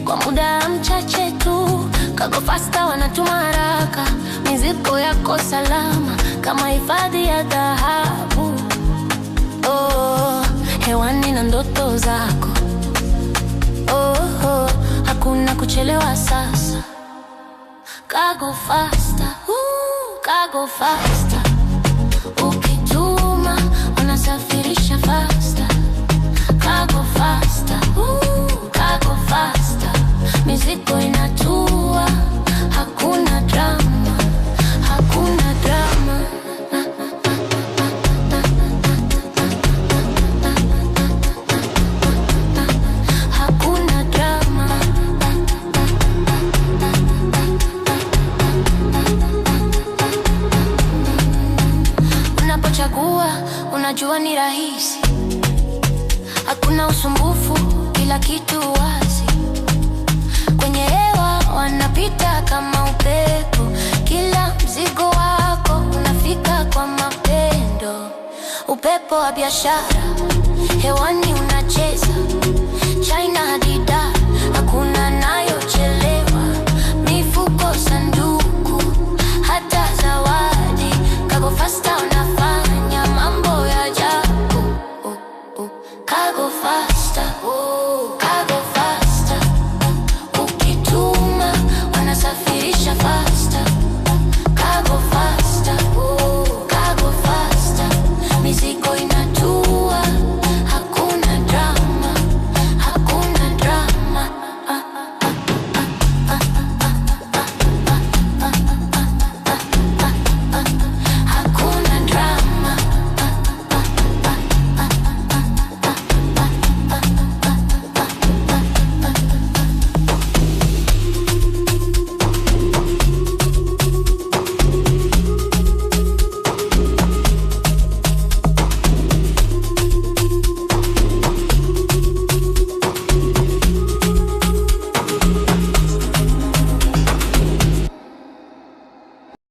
kwa muda mchache tu. Cargo Faster wanatuma haraka, mizigo yako salama kama hifadhi ya dhahabu. Oh, hewani na ndoto zako. Oh, hakuna kuchelewa sasa. Cargo Faster, Cargo Faster. Ukituma unasafirisha faster. Cargo Faster, Cargo Faster. Mizigo inatua, hakuna drama, hakuna drama. Hakuna drama. Unapochagua unajua ni rahisi, hakuna usumbufu, kila kitu wazi. Kwenye hewa wanapita kama upepo, kila mzigo wako unafika kwa mapendo. Upepo wa biashara, hewani unacheza,